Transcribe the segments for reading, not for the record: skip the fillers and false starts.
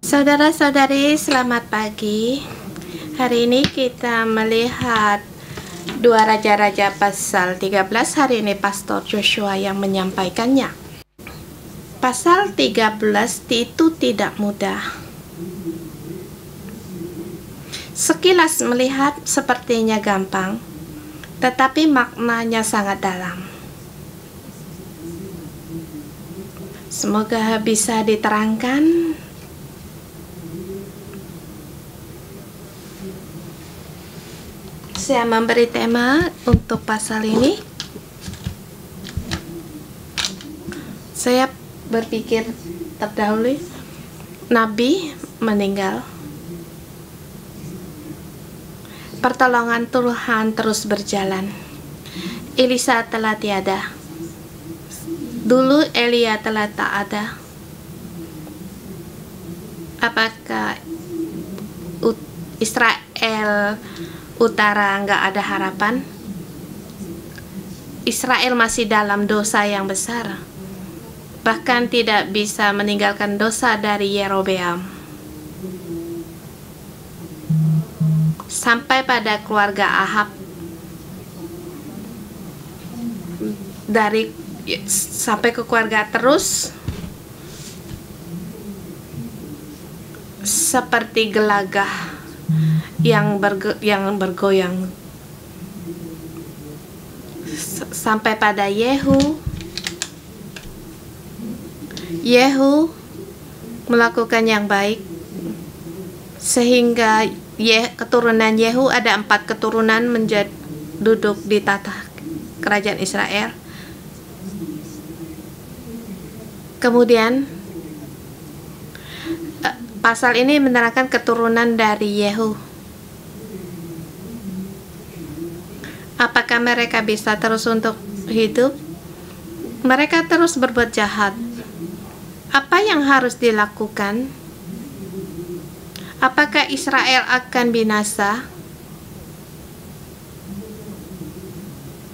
Saudara-saudari, selamat pagi. Hari ini kita melihat 2 Raja-Raja pasal 13. Hari ini Pastor Joshua yang menyampaikannya. Pasal 13 itu tidak mudah. Sekilas melihat sepertinya gampang, tetapi maknanya sangat dalam. Semoga bisa diterangkan. Saya memberi tema untuk pasal ini. Saya berpikir terdahulu, Nabi meninggal. Pertolongan Tuhan terus berjalan. Elisa telah tiada. Dulu Elia telah tak ada. Apakah Israel Utara nggak ada harapan? Israel masih dalam dosa yang besar, bahkan tidak bisa meninggalkan dosa dari Yerobeam. Sampai pada keluarga Ahab, sampai ke keluarga terus seperti gelagah yang bergoyang sampai pada Yehu melakukan yang baik, sehingga keturunan Yehu ada 4 keturunan duduk di tahta kerajaan Israel. Kemudian pasal ini menerangkan keturunan dari Yehu. Apakah mereka bisa terus untuk hidup? Mereka terus berbuat jahat. Apa yang harus dilakukan? Apakah Israel akan binasa?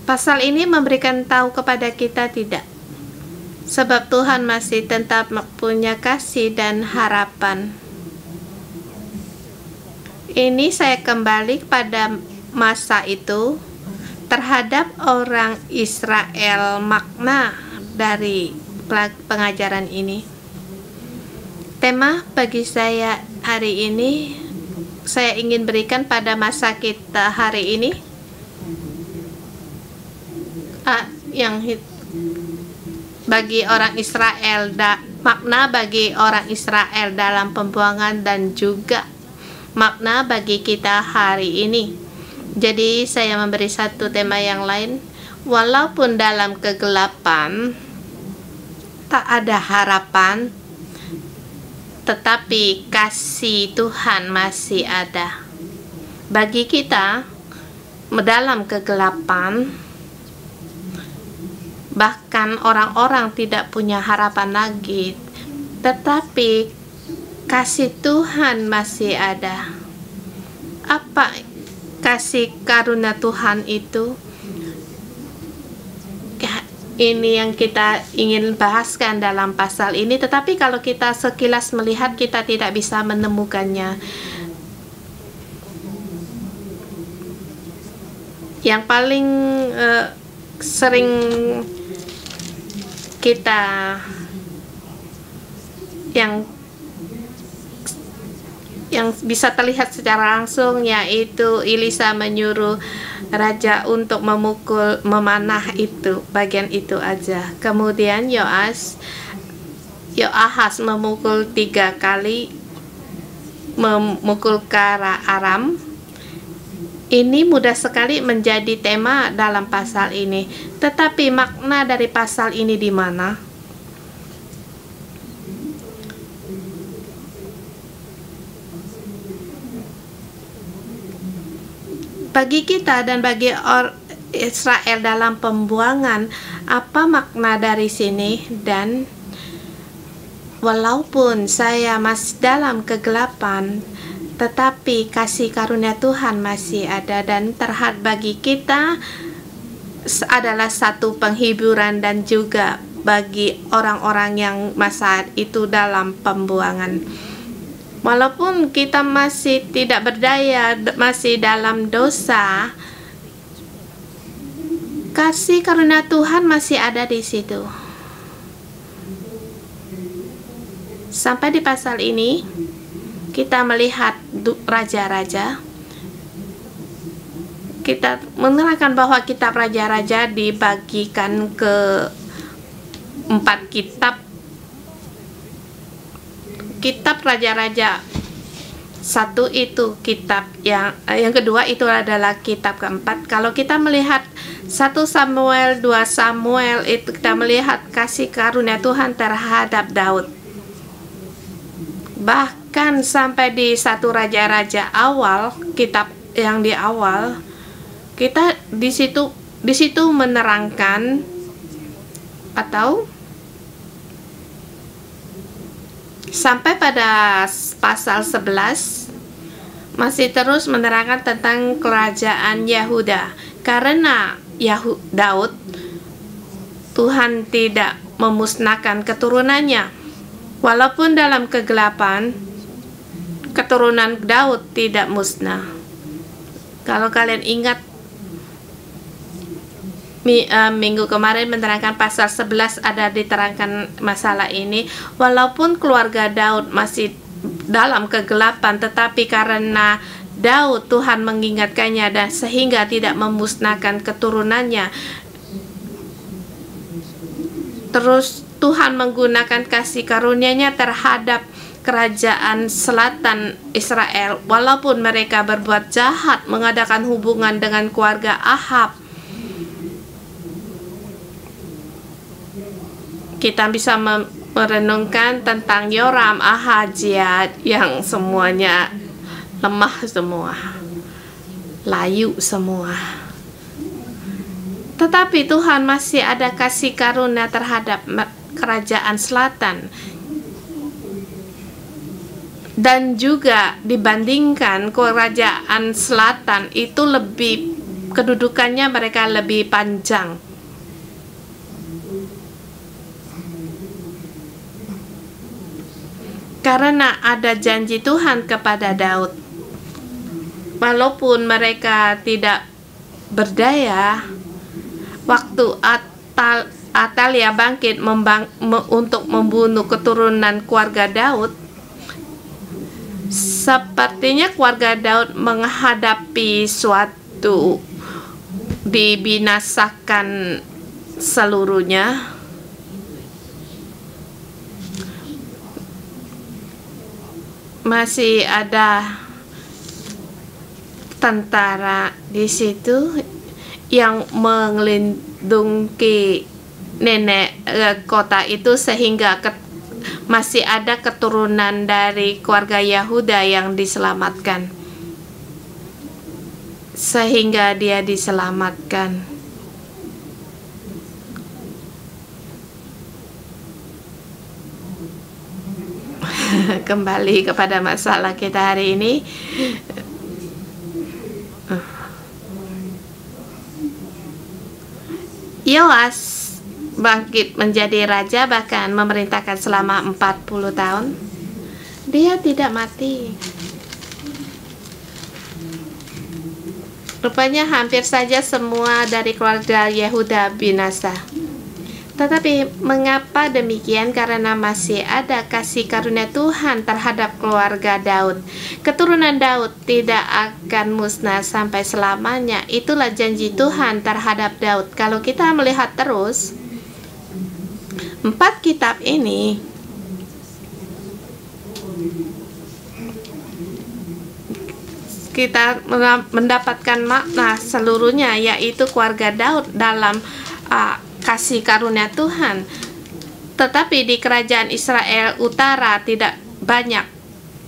Pasal ini memberikan tahu kepada kita tidak. Sebab Tuhan masih tetap punya kasih dan harapan. Ini saya kembali pada masa itu terhadap orang Israel, makna dari pengajaran ini. Tema bagi saya hari ini, saya ingin berikan pada masa kita hari ini, bagi orang Israel, makna bagi orang Israel dalam pembuangan dan juga makna bagi kita hari ini. Jadi saya memberi satu tema yang lain. Walaupun dalam kegelapan tak ada harapan, tetapi kasih Tuhan masih ada. Bagi kita dalam kegelapan, bahkan orang-orang tidak punya harapan lagi, tetapi kasih Tuhan masih ada. Apa kasih karunia Tuhan itu? Ini yang kita ingin bahaskan dalam pasal ini, tetapi kalau kita sekilas melihat, kita tidak bisa menemukannya. Yang paling sering kita yang bisa terlihat secara langsung, yaitu Elisa menyuruh raja untuk memanah itu, bagian itu aja. Kemudian Yoahas memukul 3 kali, memukul ke arah Aram. Ini mudah sekali menjadi tema dalam pasal ini. Tetapi makna dari pasal ini di mana? Bagi kita dan bagi Israel dalam pembuangan, apa makna dari sini? Dan walaupun saya masih dalam kegelapan, tetapi kasih karunia Tuhan masih ada, dan terhad bagi kita adalah satu penghiburan dan juga bagi orang-orang yang masa itu dalam pembuangan. Walaupun kita masih tidak berdaya, masih dalam dosa, kasih karunia Tuhan masih ada di situ. Sampai di pasal ini, kita melihat raja-raja. Kita menerangkan bahwa kitab raja-raja dibagikan ke 4 kitab. Kitab raja-raja 1 itu kitab yang kedua itu adalah kitab keempat. Kalau kita melihat 1 Samuel, 2 Samuel, itu kita melihat kasih karunia Tuhan terhadap Daud. Bahkan sampai di 1 raja-raja awal, kitab yang di awal, kita di situ menerangkan atau sampai pada pasal 11 masih terus menerangkan tentang kerajaan Yehuda. Karena Daud, Tuhan tidak memusnahkan keturunannya. Walaupun dalam kegelapan, keturunan Daud tidak musnah. Kalau kalian ingat, minggu kemarin menerangkan pasal 11 ada diterangkan masalah ini. Walaupun keluarga Daud masih dalam kegelapan, tetapi karena Daud, Tuhan mengingatkannya dan sehingga tidak memusnahkan keturunannya. Terus Tuhan menggunakan kasih karunia-Nya terhadap kerajaan selatan Israel. Walaupun mereka berbuat jahat, mengadakan hubungan dengan keluarga Ahab, kita bisa merenungkan tentang Yoram, Ahazia yang semuanya lemah semua, layu semua. Tetapi Tuhan masih ada kasih karunia terhadap kerajaan selatan. Dan juga dibandingkan kerajaan selatan itu lebih, kedudukannya mereka lebih panjang. Karena ada janji Tuhan kepada Daud. Walaupun mereka tidak berdaya, waktu Atalia bangkit untuk membunuh keturunan keluarga Daud, sepertinya keluarga Daud menghadapi suatu dibinasakan seluruhnya. Masih ada tentara di situ yang melindungi kota itu, sehingga masih ada keturunan dari keluarga Yehuda yang diselamatkan, sehingga dia diselamatkan. Kembali kepada masalah kita hari ini. Yoas bangkit menjadi raja, bahkan memerintahkan selama 40 tahun. Dia tidak mati. Rupanya hampir saja semua dari keluarga Yehuda binasa. Tetapi mengapa demikian? Karena masih ada kasih karunia Tuhan terhadap keluarga Daud. Keturunan Daud tidak akan musnah sampai selamanya. Itulah janji Tuhan terhadap Daud. Kalau kita melihat terus 4 kitab ini, kita mendapatkan makna seluruhnya, yaitu keluarga Daud dalam kasih karunia Tuhan. Tetapi di kerajaan Israel Utara tidak banyak,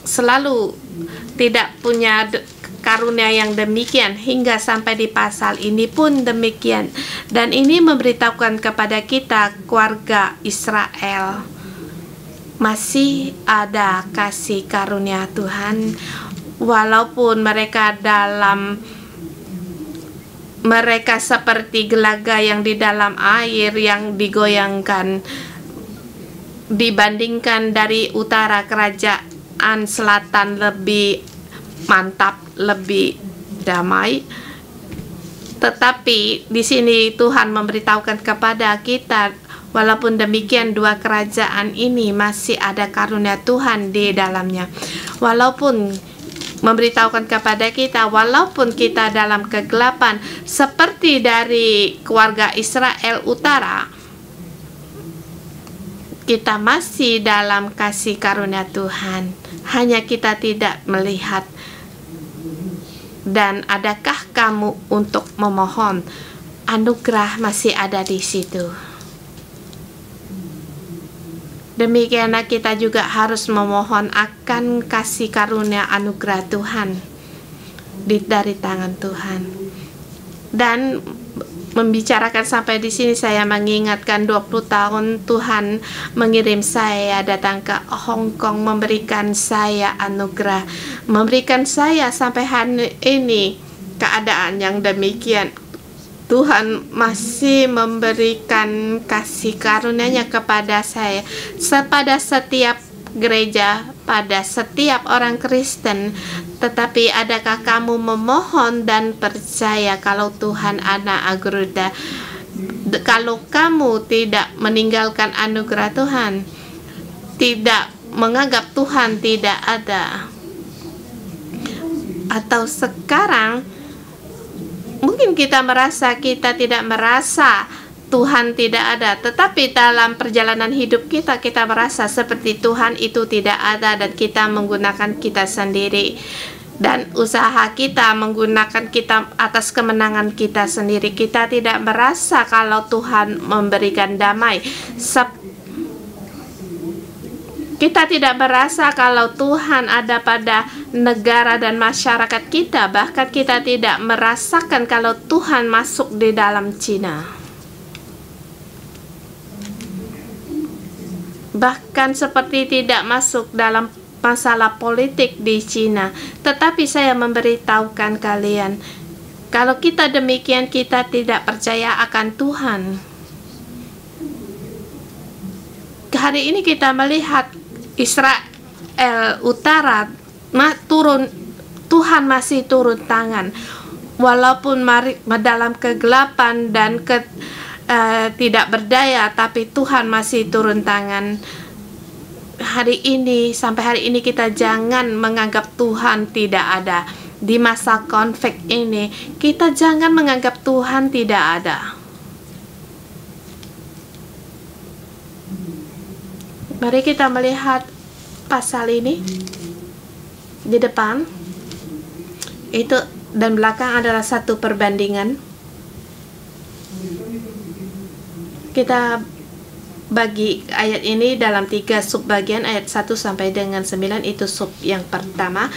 selalu tidak punya karunia yang demikian, hingga sampai di pasal ini pun demikian. Dan ini memberitahukan kepada kita, keluarga Israel masih ada kasih karunia Tuhan. Walaupun mereka seperti gelaga yang di dalam air yang digoyangkan, dibandingkan dari utara kerajaan kerajaan selatan lebih mantap, lebih damai. Tetapi di sini Tuhan memberitahukan kepada kita, walaupun demikian dua kerajaan ini masih ada karunia Tuhan di dalamnya. Walaupun memberitahukan kepada kita, walaupun kita dalam kegelapan seperti dari keluarga Israel Utara, kita masih dalam kasih karunia Tuhan. Hanya kita tidak melihat. Dan adakah kamu untuk memohon? Anugerah masih ada di situ. Demikianlah kita juga harus memohon akan kasih karunia anugerah Tuhan dari tangan Tuhan. Dan membicarakan sampai di sini, saya mengingatkan 20 tahun Tuhan mengirim saya datang ke Hong Kong, memberikan saya anugerah, memberikan saya sampai hari ini keadaan yang demikian. Tuhan masih memberikan kasih karunia-Nya kepada saya, pada setiap gereja, pada setiap orang Kristen. Tetapi adakah kamu memohon dan percaya kalau Tuhan anak Agruda? Kalau kamu tidak meninggalkan anugerah Tuhan, tidak menganggap Tuhan tidak ada, atau sekarang mungkin kita tidak merasa Tuhan tidak ada, tetapi dalam perjalanan hidup kita merasa seperti Tuhan itu tidak ada, dan kita menggunakan kita sendiri dan usaha kita, menggunakan kita atas kemenangan kita sendiri. Kita tidak merasa kalau Tuhan memberikan damai. Kita tidak merasa kalau Tuhan ada pada negara dan masyarakat kita. Bahkan kita tidak merasakan kalau Tuhan masuk di dalam Cina. Bahkan seperti tidak masuk dalam masalah politik di Cina. Tetapi saya memberitahukan kalian, kalau kita demikian, kita tidak percaya akan Tuhan. Hari ini kita melihat Israel Utara Tuhan masih turun tangan. Walaupun dalam kegelapan dan tidak berdaya, tapi Tuhan masih turun tangan. Sampai hari ini kita jangan menganggap Tuhan tidak ada. Di masa konflik ini, kita jangan menganggap Tuhan tidak ada. Mari kita melihat pasal ini di depan. Itu dan belakang adalah satu perbandingan. Kita bagi ayat ini dalam 3 subbagian, ayat 1 sampai dengan 9 itu sub yang pertama,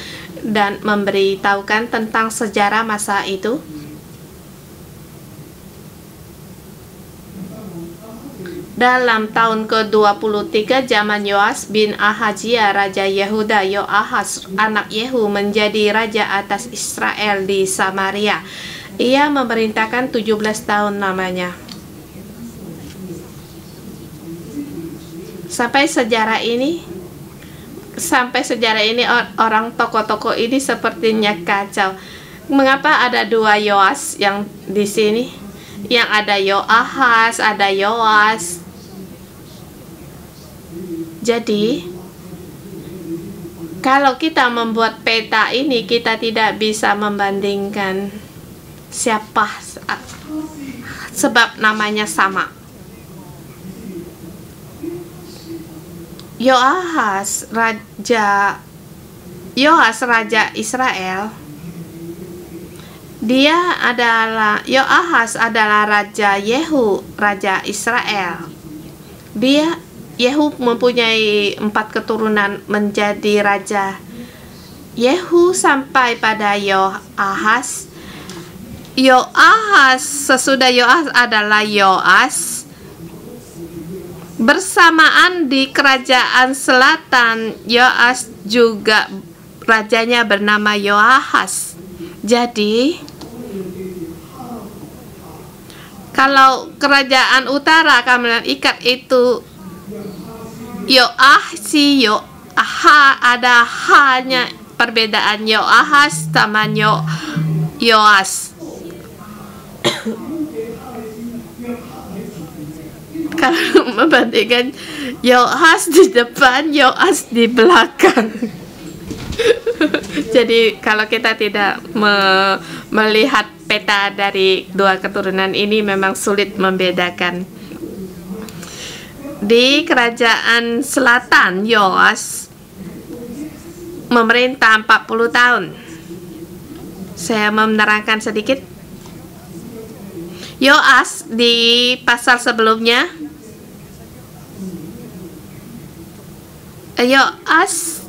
dan memberitahukan tentang sejarah masa itu. Dalam tahun ke-23 zaman Yoas bin Ahazia Raja Yehuda, Yoahas anak Yehu menjadi raja atas Israel di Samaria. Ia memerintahkan 17 tahun namanya. Sampai sejarah ini orang tokoh-tokoh ini sepertinya kacau. Mengapa ada dua Yoas yang di sini? Yang ada Yoahas, ada Yoas. Jadi kalau kita membuat peta ini, kita tidak bisa membandingkan siapa, sebab namanya sama. Yoahas raja Israel. Yoahas adalah raja Yehu, raja Israel. Yehu mempunyai 4 keturunan menjadi raja. Yehu sampai pada Yoahas. Sesudah Yoahas adalah Yoas. Bersamaan di kerajaan selatan, Yoas juga rajanya bernama Yoahas. Jadi kalau kerajaan utara, kami ikat itu ada hanya perbedaan Yoahas sama Yoas. Kalau membandingkan Yoahas di depan, Yoas di belakang. Jadi kalau kita tidak melihat peta dari dua keturunan ini, memang sulit membedakan. Di kerajaan selatan, Yoas memerintah 40 tahun. Saya menerangkan sedikit. Yoas di pasal sebelumnya, Yoas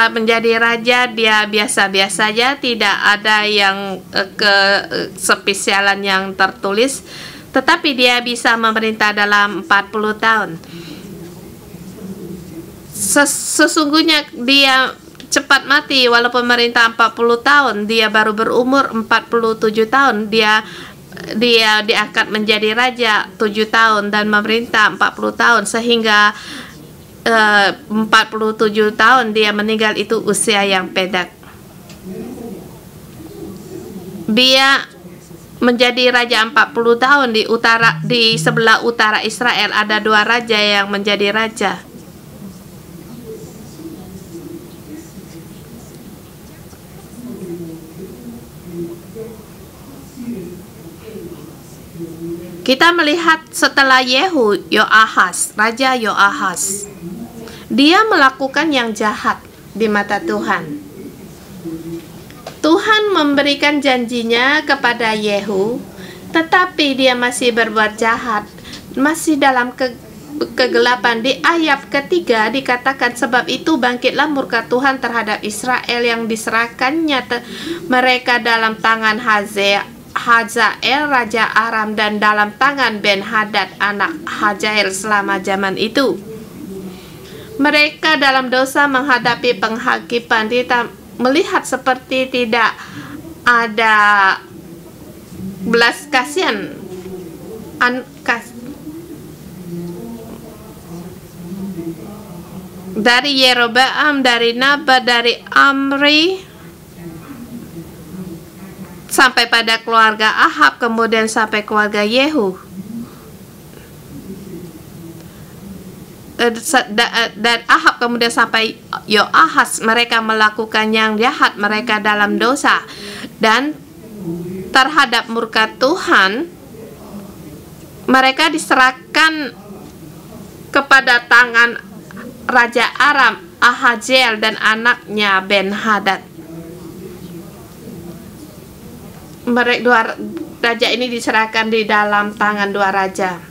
menjadi raja, dia biasa-biasa saja, tidak ada yang kespesialan yang tertulis, tetapi dia bisa memerintah dalam 40 tahun. Sesungguhnya dia cepat mati, walaupun memerintah 40 tahun, dia baru berumur 47 tahun, dia diangkat menjadi raja 7 tahun dan memerintah 40 tahun, sehingga 47 tahun dia meninggal, itu usia yang pendek. Dia menjadi raja 40 tahun di sebelah utara Israel, ada dua raja yang menjadi raja. Kita melihat setelah Yoahas, Raja Yoahas, dia melakukan yang jahat di mata Tuhan. Tuhan memberikan janjinya kepada Yehu, tetapi dia masih berbuat jahat, masih dalam kegelapan. Di ayat ketiga dikatakan, sebab itu bangkitlah murka Tuhan terhadap Israel yang diserahkannya mereka dalam tangan Hazael Raja Aram dan dalam tangan Ben-Hadad anak Hajael selama zaman itu. Mereka dalam dosa menghadapi penghakiman. Kita melihat seperti tidak ada belas kasihan dari Yerobeam, dari Nabat, dari Amri, sampai pada keluarga Ahab, kemudian sampai keluarga Yehu. Dan Ahab kemudian sampai Yoahas, mereka melakukan yang jahat, mereka dalam dosa, dan terhadap murka Tuhan mereka diserahkan kepada tangan Raja Aram, Ahaziel, dan anaknya Ben-Hadad. Mereka dua raja ini diserahkan di dalam tangan dua raja.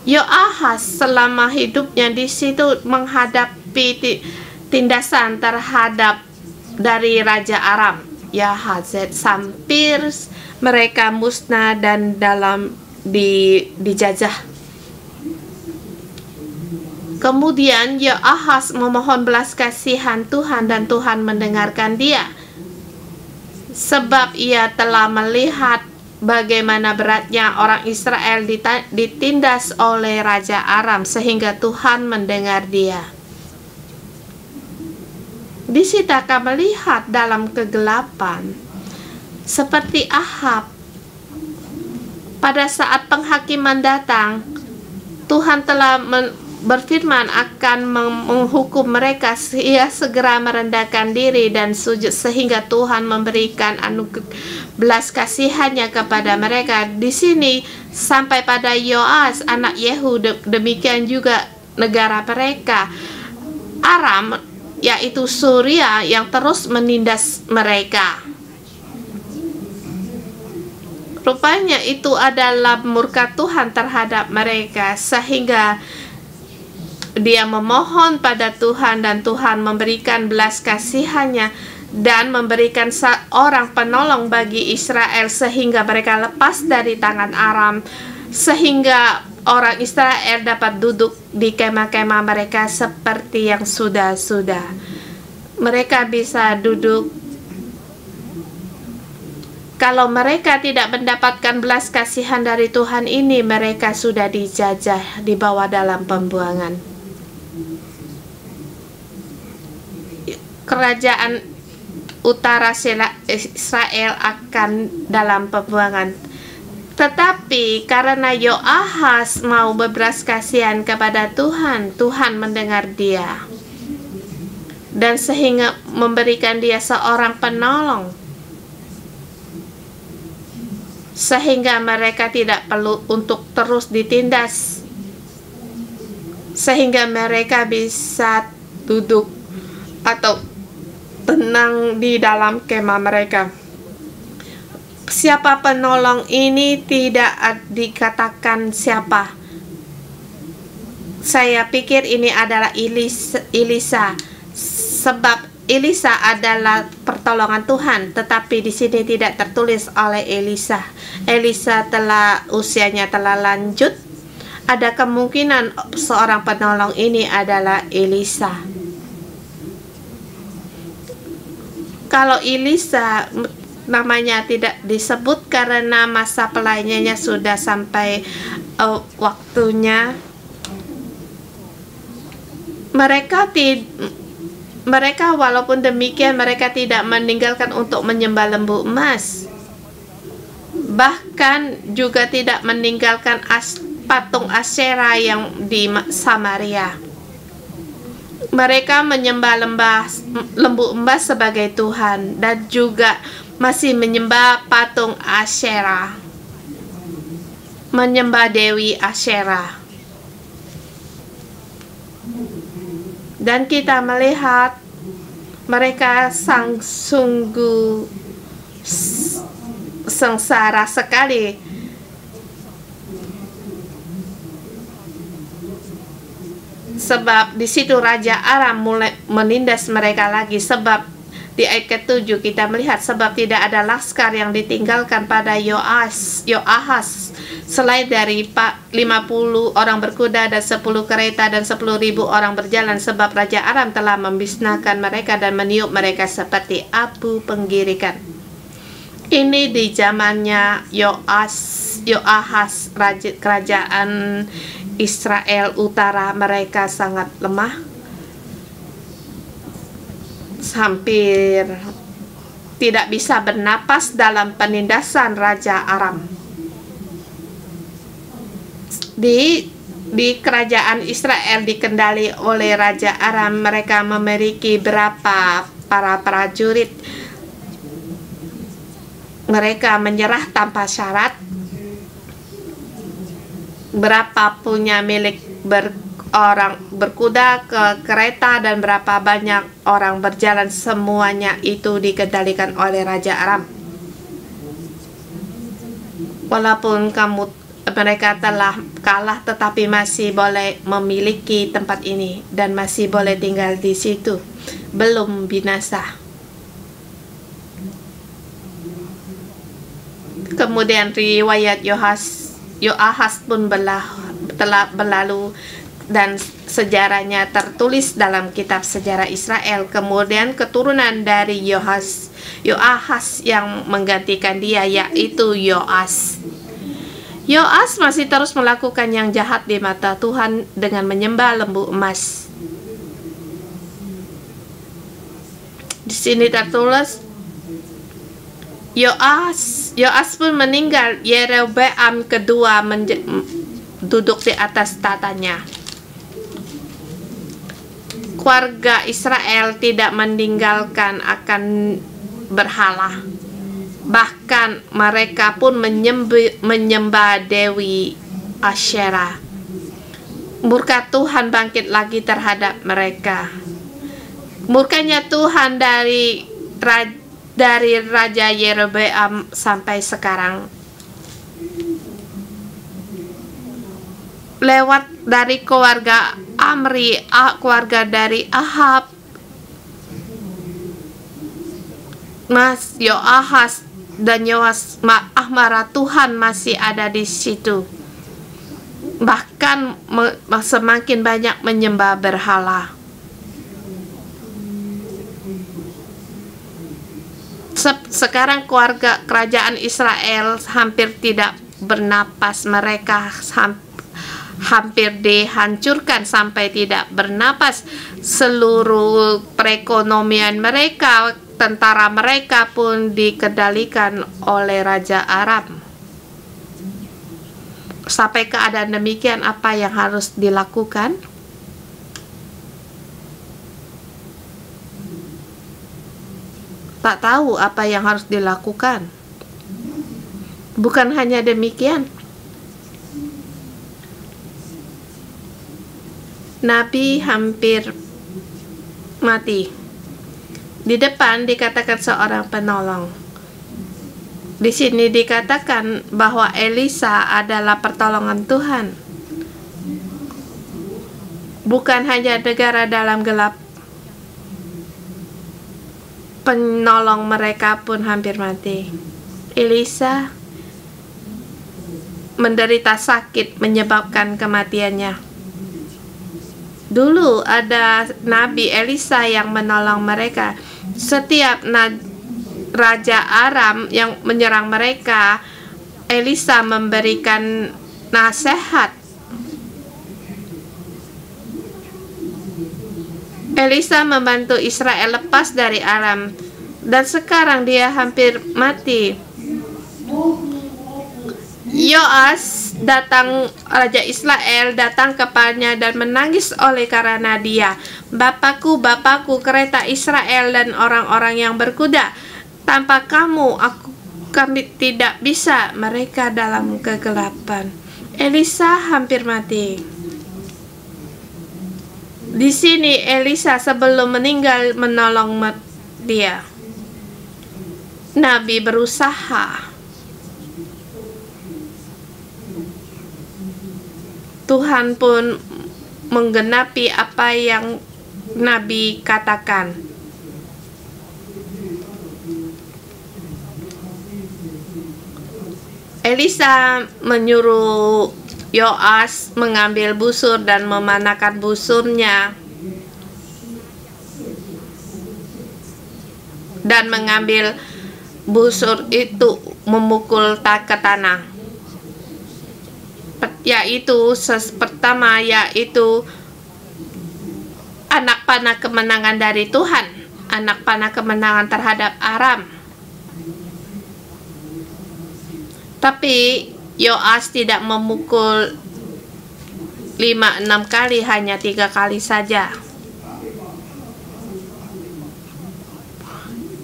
Yoahas selama hidupnya di situ menghadapi tindasan terhadap dari Raja Aram, Yahazet, sampai mereka musnah dan dijajah. Kemudian Yoahas memohon belas kasihan Tuhan dan Tuhan mendengarkan dia, sebab ia telah melihat bagaimana beratnya orang Israel ditindas oleh Raja Aram, sehingga Tuhan mendengar dia. Di situ akan melihat dalam kegelapan seperti Ahab. Pada saat penghakiman datang, Tuhan telah berfirman akan menghukum mereka. Ia segera merendahkan diri dan sujud, sehingga Tuhan memberikan belas kasihannya kepada mereka. Di sini sampai pada Yoas anak Yehu, demikian juga negara mereka Aram, yaitu Suria, yang terus menindas mereka. Rupanya itu adalah murka Tuhan terhadap mereka, sehingga dia memohon pada Tuhan dan Tuhan memberikan belas kasihannya dan memberikan seorang penolong bagi Israel, sehingga mereka lepas dari tangan Aram, sehingga orang Israel dapat duduk di kemah-kemah mereka seperti yang sudah-sudah. Mereka bisa duduk Kalau mereka tidak mendapatkan belas kasihan dari Tuhan ini, mereka sudah dijajah, dibawa dalam pembuangan. Kerajaan utara Israel akan dalam pembuangan. Tetapi karena Yoahas mau berbelas kasihan kepada Tuhan, Tuhan mendengar dia. Dan sehingga memberikan dia seorang penolong. Sehingga mereka tidak perlu untuk terus ditindas. Sehingga mereka bisa duduk atau tenang di dalam kemah mereka. Siapa penolong ini tidak dikatakan siapa. Saya pikir ini adalah Elisa. Sebab Elisa adalah pertolongan Tuhan, tetapi di sini tidak tertulis oleh Elisa. Elisa usianya telah lanjut. Ada kemungkinan seorang penolong ini adalah Elisa. Kalau Elisa namanya tidak disebut karena masa pelayanannya sudah sampai waktunya. Mereka walaupun demikian mereka tidak meninggalkan untuk menyembah lembu emas. Bahkan juga tidak meninggalkan patung Asyera yang di Samaria. Mereka menyembah lembu emas sebagai Tuhan dan juga masih menyembah patung Asyera. Menyembah Dewi Asyera. Dan kita melihat mereka sungguh sengsara sekali. Sebab di situ Raja Aram mulai menindas mereka lagi. Sebab di ayat ke-7 kita melihat sebab tidak ada laskar yang ditinggalkan pada Yoahas selain dari 50 orang berkuda dan 10 kereta dan 10.000 orang berjalan, sebab Raja Aram telah membisnakan mereka dan meniup mereka seperti abu penggirikan. Ini di zamannya Yoahas, kerajaan Israel utara. Mereka sangat lemah, hampir tidak bisa bernapas dalam penindasan Raja Aram. Di kerajaan Israel dikendali oleh Raja Aram, mereka memiliki berapa para prajurit. Mereka menyerah tanpa syarat. Berapa punya milik orang berkuda ke kereta dan berapa banyak orang berjalan, semuanya itu dikendalikan oleh Raja Aram. Walaupun mereka telah kalah, tetapi masih boleh memiliki tempat ini dan masih boleh tinggal di situ, belum binasa. Kemudian riwayat Yoahas pun telah berlalu dan sejarahnya tertulis dalam kitab sejarah Israel. Kemudian keturunan dari Yoahas yang menggantikan dia, yaitu Yoas. Yoas masih terus melakukan yang jahat di mata Tuhan dengan menyembah lembu emas. Di sini tertulis Yoas pun meninggal. Yerobeam kedua duduk di atas tatanya. Keluarga Israel tidak meninggalkan akan berhala. Bahkan mereka pun menyembah Dewi Asyera. Murka Tuhan bangkit lagi terhadap mereka. Murkanya Tuhan dari Raja Yerobeam sampai sekarang. Lewat dari keluarga Amri, keluarga dari Ahab, Yoahas dan Yoas, marah Tuhan masih ada di situ. Bahkan semakin banyak menyembah berhala. Sekarang keluarga kerajaan Israel hampir tidak bernapas. Mereka hampir dihancurkan sampai tidak bernapas. Seluruh perekonomian mereka, tentara mereka pun dikendalikan oleh Raja Aram. Sampai keadaan demikian, apa yang harus dilakukan? Tak tahu apa yang harus dilakukan. Bukan hanya demikian, Nabi hampir mati. Di depan dikatakan seorang penolong. Di sini dikatakan bahwa Elisa adalah pertolongan Tuhan. Bukan hanya negara dalam gelap, penolong mereka pun hampir mati. Elisa menderita sakit menyebabkan kematiannya. Dulu ada Nabi Elisa yang menolong mereka. Setiap Raja Aram yang menyerang mereka, Elisa memberikan nasihat. Elisa membantu Israel lepas dari Aram, dan sekarang dia hampir mati. Yoas Raja Israel datang kepadanya dan menangis oleh karena dia. Bapakku, Bapakku, kereta Israel dan orang-orang yang berkuda. Tanpa kamu, kami tidak bisa. Mereka dalam kegelapan. Elisa hampir mati. Di sini Elisa sebelum meninggal menolong dia. Nabi berusaha. Tuhan pun menggenapi apa yang Nabi katakan. Elisa menyuruh Yoas mengambil busur dan memanahkan busurnya, dan mengambil busur itu memukul ke tanah. Pertama yaitu anak panah kemenangan dari Tuhan, anak panah kemenangan terhadap Aram. Tapi Yoas tidak memukul 5-6 kali, hanya 3 kali saja.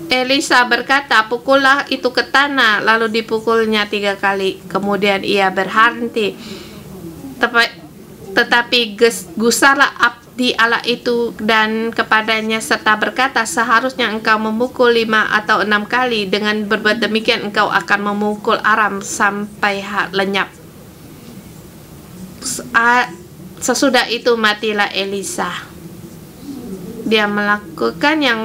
Elisa berkata, pukullah itu ke tanah, lalu dipukulnya 3 kali. Kemudian ia berhenti. Tetapi gusarlah abdi Allah itu dan kepadanya serta berkata, seharusnya engkau memukul 5 atau 6 kali. Dengan berbuat demikian engkau akan memukul Aram sampai lenyap. Sesudah itu matilah Elisa. Dia melakukan yang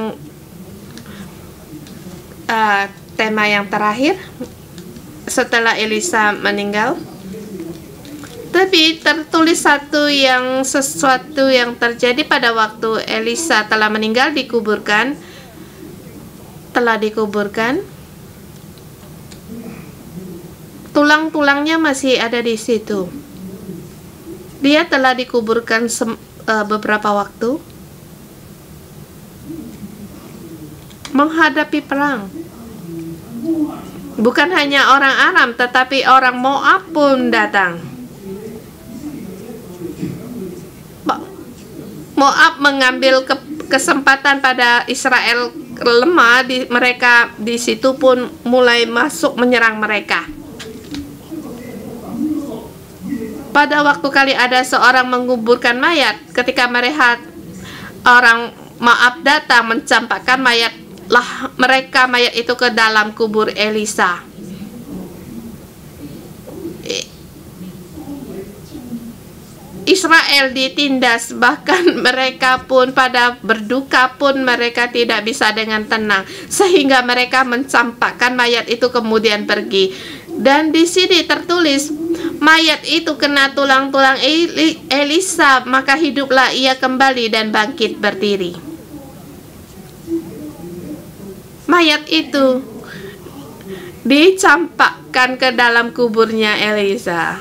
tema yang terakhir setelah Elisa meninggal. Tapi tertulis sesuatu yang terjadi pada waktu Elisa telah meninggal, telah dikuburkan. Tulang-tulangnya masih ada di situ. Dia telah dikuburkan beberapa waktu menghadapi perang. Bukan hanya orang Aram, tetapi orang Moab pun datang. Moab mengambil kesempatan pada Israel lemah, mereka di situ pun mulai masuk menyerang mereka. Pada waktu kali ada seorang menguburkan mayat, ketika melihat orang Moab datang mencampakkan mayat itu ke dalam kubur Elisa. Israel ditindas, bahkan mereka pun pada berduka pun mereka tidak bisa dengan tenang, sehingga mereka mencampakkan mayat itu kemudian pergi. Dan di sini tertulis, mayat itu kena tulang-tulang Elisa, maka hiduplah ia kembali dan bangkit berdiri. mayat itu dicampakkan ke dalam kuburnya Elisa.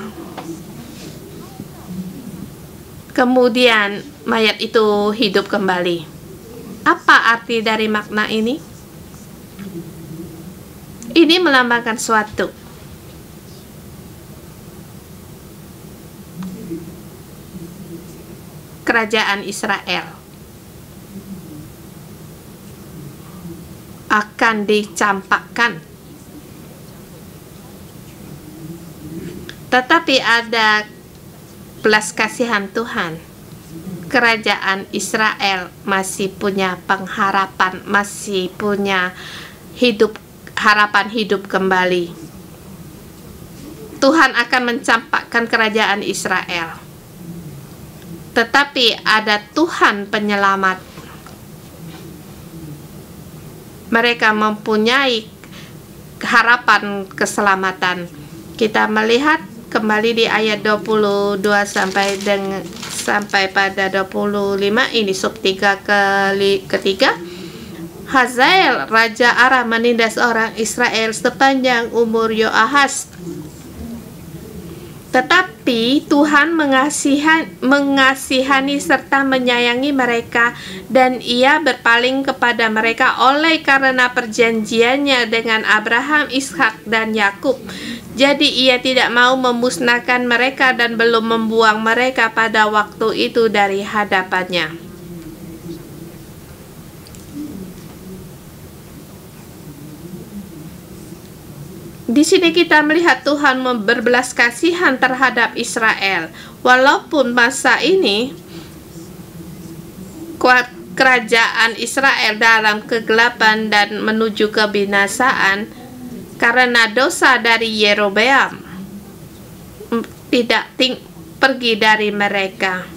Kemudian mayat itu hidup kembali. Apa arti dari makna ini? Ini melambangkan suatu kerajaan Israel akan dicampakkan. Tetapi ada belas kasihan Tuhan. Kerajaan Israel masih punya pengharapan, masih punya harapan hidup kembali. Tuhan akan mencampakkan kerajaan Israel. Tetapi ada Tuhan penyelamat. Mereka mempunyai harapan keselamatan. Kita melihat kembali di ayat 22 sampai pada 25 ini sub 3 ketiga. Hazael Raja Aram menindas orang Israel sepanjang umur Yoahaz. Tetapi Tuhan mengasihani serta menyayangi mereka, dan Ia berpaling kepada mereka oleh karena perjanjiannya dengan Abraham, Ishak, dan Yakub. Jadi Ia tidak mau memusnahkan mereka dan belum membuang mereka pada waktu itu dari hadapannya. Di sini kita melihat Tuhan berbelas kasihan terhadap Israel. Walaupun masa ini kerajaan Israel dalam kegelapan dan menuju kebinasaan karena dosa dari Yerobeam, tidak pergi dari mereka,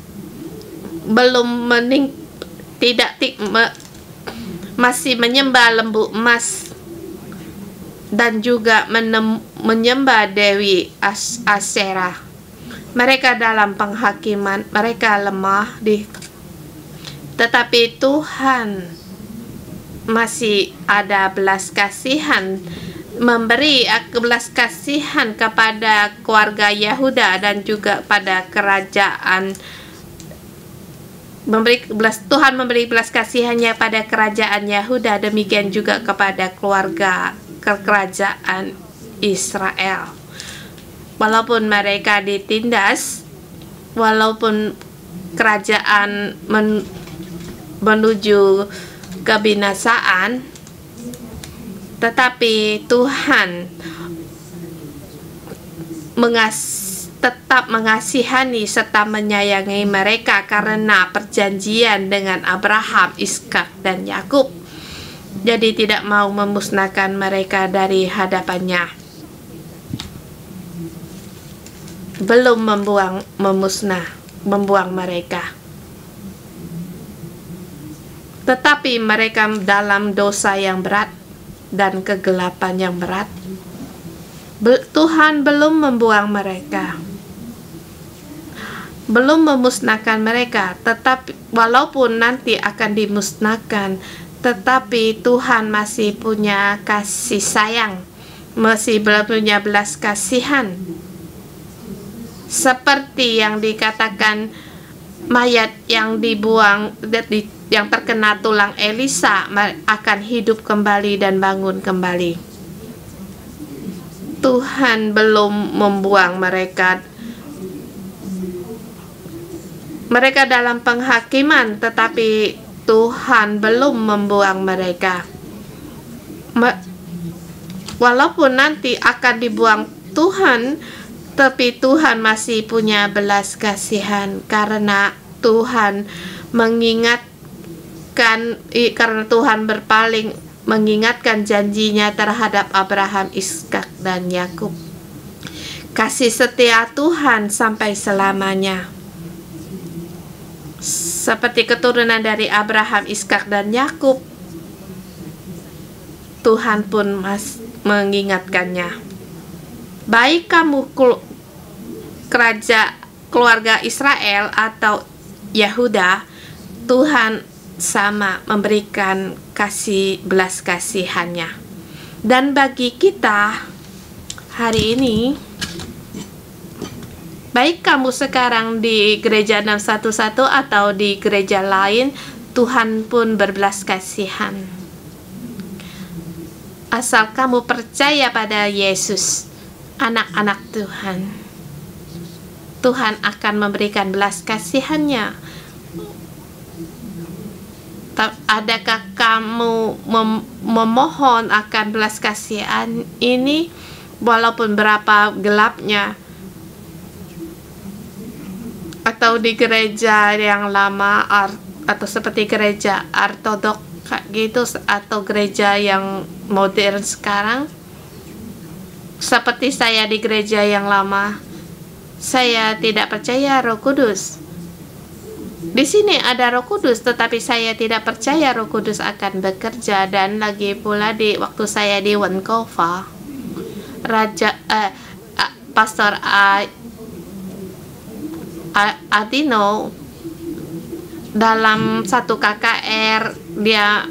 masih menyembah lembu emas dan juga menyembah Dewi Asyerah. Mereka dalam penghakiman, mereka lemah, tetapi Tuhan masih ada belas kasihan, memberi belas kasihan kepada keluarga Yehuda dan juga pada kerajaan. Tuhan memberi belas kasihannya pada kerajaan Yehuda, demikian juga kepada keluarga kerajaan Israel. Walaupun mereka ditindas, walaupun kerajaan menuju kebinasaan, tetapi Tuhan tetap mengasihani serta menyayangi mereka karena perjanjian dengan Abraham, Ishak, dan Yakub. Jadi tidak mau memusnahkan mereka dari hadapannya. Belum membuang mereka. Tetapi mereka dalam dosa yang berat dan kegelapan yang berat. Tuhan belum membuang mereka. Belum memusnahkan mereka, tetapi walaupun nanti akan dimusnahkan, tetapi Tuhan masih punya kasih sayang, masih punya belas kasihan. Seperti yang dikatakan mayat yang dibuang, yang terkena tulang Elisa akan hidup kembali dan bangun kembali. Tuhan belum membuang mereka. Mereka dalam penghakiman, tetapi Tuhan belum membuang mereka. Walaupun nanti akan dibuang Tuhan, tapi Tuhan masih punya belas kasihan karena Tuhan karena Tuhan berpaling mengingatkan janjinya terhadap Abraham, Ishak, dan Yakub. Kasih setia Tuhan sampai selamanya. Seperti keturunan dari Abraham, Ishak, dan Yakub, Tuhan pun mengingatkannya. Baik kamu keluarga Israel atau Yehuda, Tuhan sama memberikan belas kasihannya. Dan bagi kita hari ini, baik kamu sekarang di gereja 611 atau di gereja lain, Tuhan pun berbelas kasihan. Asal kamu percaya pada Yesus, anak-anak Tuhan, Tuhan akan memberikan belas kasihannya. Adakah kamu memohon akan belas kasihan ini walaupun berapa gelapnya? Atau di gereja yang lama atau seperti gereja ortodok gitu, atau gereja yang modern sekarang? Seperti saya di gereja yang lama, saya tidak percaya Roh Kudus. Di sini ada Roh Kudus, tetapi saya tidak percaya Roh Kudus akan bekerja. Dan lagi pula di waktu saya di Vancouver, Pastor Adino dalam satu KKR, dia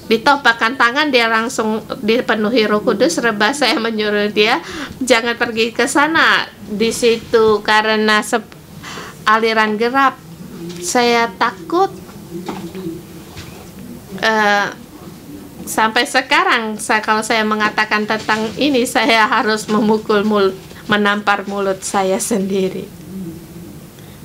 ditopakkan tangan, dia langsung dipenuhi Roh Kudus. Rebah saya menyuruh dia jangan pergi ke sana di situ karena aliran gelap. Saya takut. Sampai sekarang kalau saya mengatakan tentang ini, saya harus menampar mulut saya sendiri.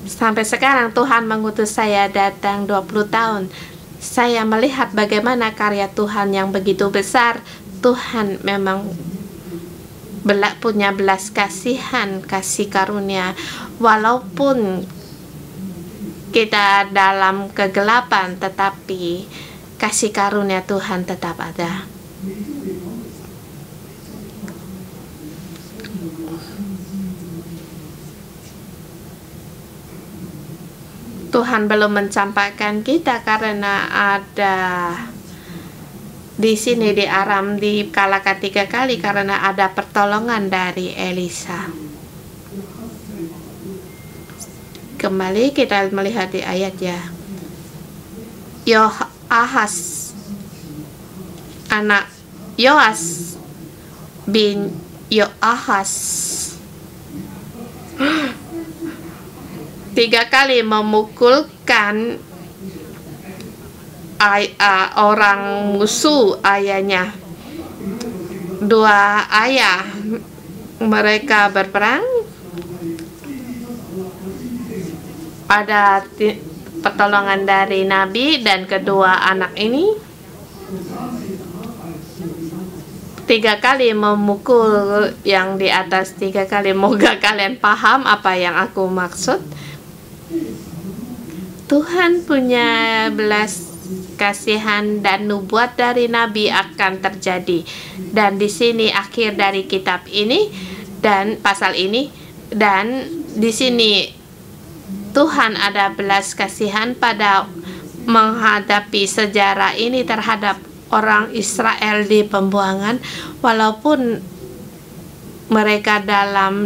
Sampai sekarang Tuhan mengutus saya datang 20 tahun. Saya melihat bagaimana karya Tuhan yang begitu besar. Tuhan memang punya belas kasihan, kasih karunia. Walaupun kita dalam kegelapan, tetapi kasih karunia Tuhan tetap ada. Tuhan belum mencampakkan kita karena ada di sini di Aram di Kalaka 3 kali karena ada pertolongan dari Elisa. Kembali kita melihat di ayat ya. Ahas, anak Yoas bin Yoahas 3 kali memukulkan orang musuh ayahnya. 2 ayah mereka berperang. Ada pertolongan dari Nabi dan kedua anak ini 3 kali memukul yang di atas 3 kali. Moga kalian paham apa yang aku maksud. Tuhan punya belas kasihan dan nubuat dari Nabi akan terjadi. Dan di sini akhir dari kitab ini dan pasal ini, dan di sini Tuhan ada belas kasihan pada menghadapi sejarah ini terhadap orang Israel di pembuangan. Walaupun mereka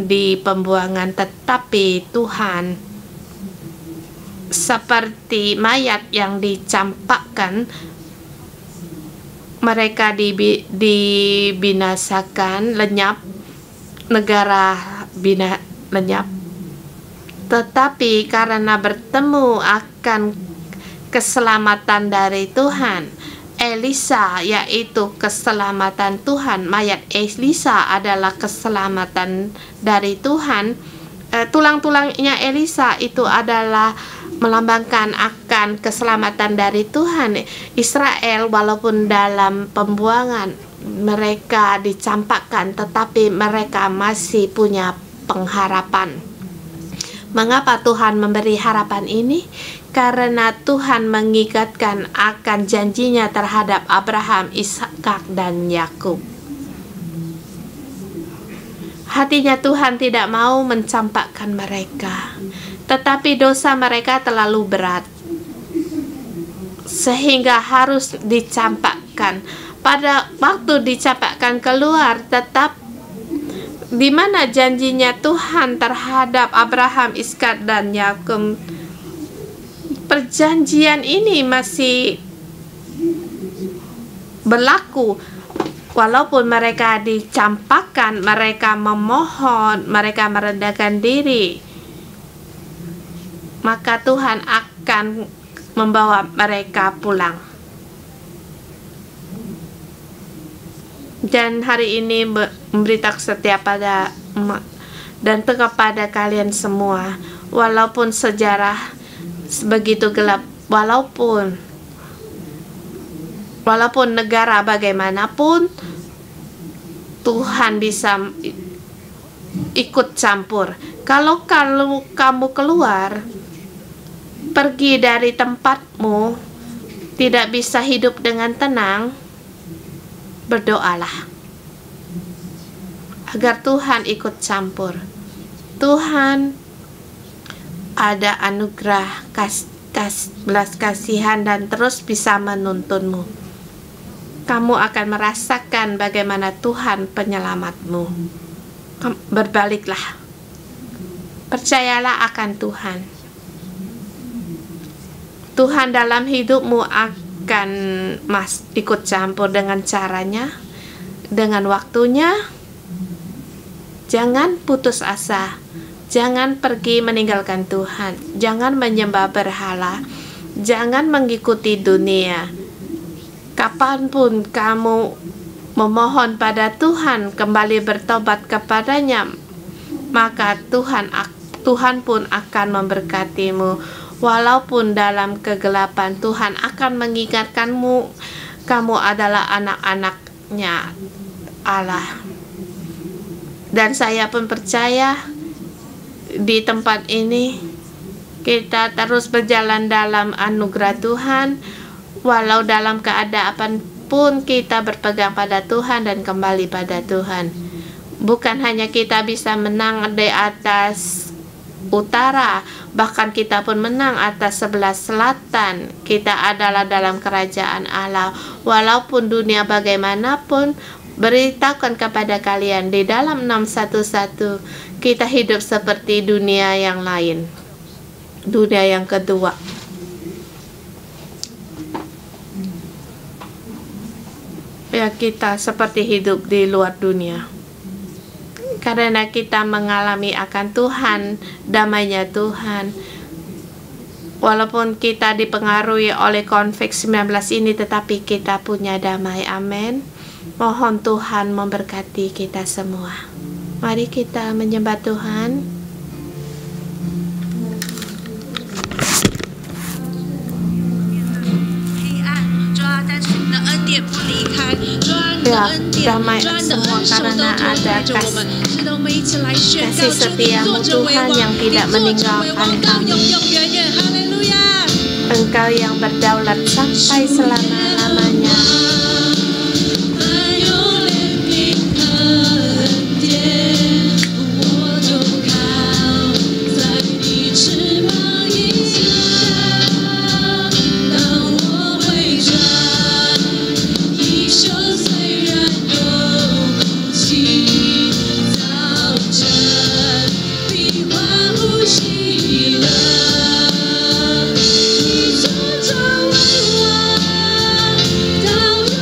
di pembuangan, tetapi Tuhan seperti mayat yang dicampakkan, mereka dibinasakan, lenyap, negara lenyap. Tetapi karena bertemu akan keselamatan dari Tuhan, Elisa yaitu keselamatan Tuhan, mayat Elisa adalah keselamatan dari Tuhan. Tulang-tulangnya Elisa itu adalah melambangkan akan keselamatan dari Tuhan. Israel walaupun dalam pembuangan, mereka dicampakkan, tetapi mereka masih punya pengharapan. Mengapa Tuhan memberi harapan ini? Karena Tuhan mengikatkan akan janjinya terhadap Abraham, Ishak, dan Yakub. Hatinya Tuhan tidak mau mencampakkan mereka, tetapi dosa mereka terlalu berat sehingga harus dicampakkan. Pada waktu dicampakkan keluar, tetap di mana janjinya Tuhan terhadap Abraham, Ishak, dan Yakub. Perjanjian ini masih berlaku. Walaupun mereka dicampakkan, mereka memohon, mereka merendahkan diri, maka Tuhan akan membawa mereka pulang. Dan hari ini memberitahu setiap pada dan kepada kalian semua, walaupun sejarah begitu gelap, walaupun negara bagaimanapun, Tuhan bisa ikut campur. Kalau kamu keluar, pergi dari tempatmu, tidak bisa hidup dengan tenang, berdoalah agar Tuhan ikut campur. Tuhan ada anugerah, belas kasihan, dan terus bisa menuntunmu. Kamu akan merasakan bagaimana Tuhan penyelamatmu. Berbaliklah, percayalah akan Tuhan. Tuhan dalam hidupmu akan ikut campur dengan caranya, dengan waktunya. Jangan putus asa, jangan pergi meninggalkan Tuhan, jangan menyembah berhala, jangan mengikuti dunia. Kapanpun kamu memohon pada Tuhan, kembali bertobat kepadanya, maka Tuhan pun akan memberkatimu. Walaupun dalam kegelapan, Tuhan akan mengingatkanmu, kamu adalah anak-anaknya Allah. Dan saya pun percaya di tempat ini kita terus berjalan dalam anugerah Tuhan. Walau dalam keadaan pun kita berpegang pada Tuhan dan kembali pada Tuhan. Bukan hanya kita bisa menang di atas utara, bahkan kita pun menang atas sebelah selatan. Kita adalah dalam kerajaan Allah. Walaupun dunia bagaimanapun, beritahukan kepada kalian di dalam 611 kita hidup seperti dunia yang lain, dunia yang kedua. Ya, kita seperti hidup di luar dunia karena kita mengalami akan Tuhan, damainya Tuhan. Walaupun kita dipengaruhi oleh COVID-19 ini, tetapi kita punya damai. Amin. Mohon Tuhan memberkati kita semua. Mari kita menyembah Tuhan. Ya, damai semua karena ada kasih setiamu Tuhan yang tidak meninggalkan kami. Engkau yang berdaulat sampai selama-lamanya.到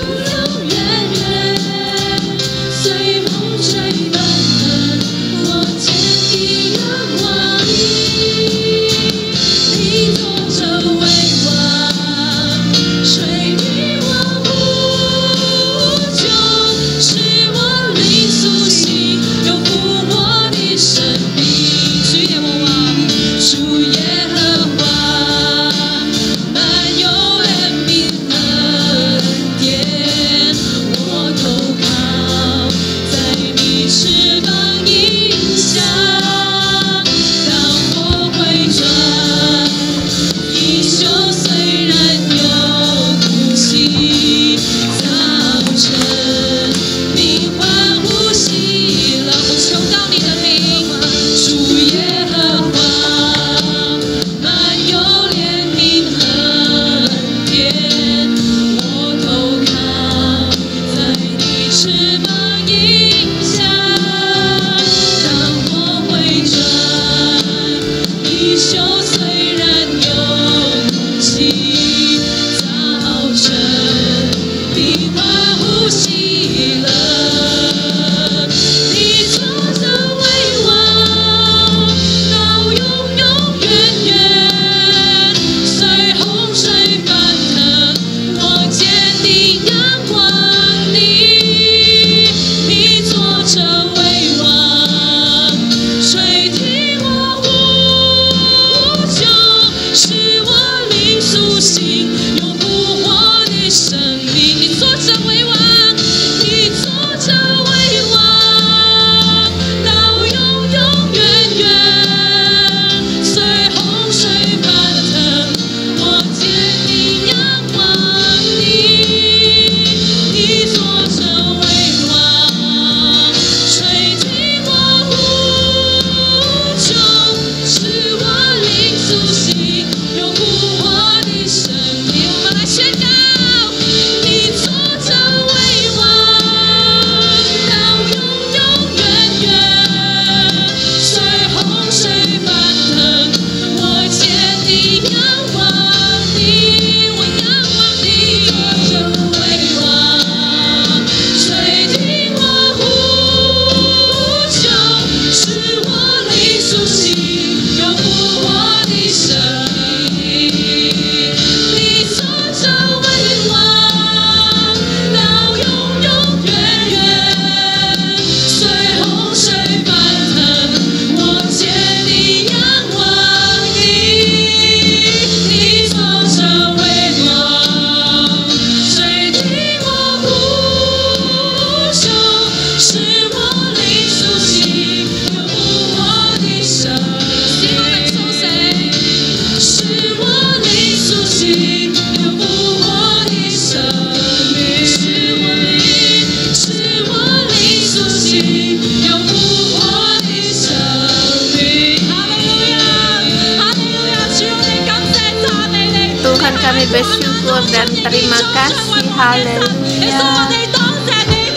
Tuhan, kami bersyukur dan terima kasih. Haleluya.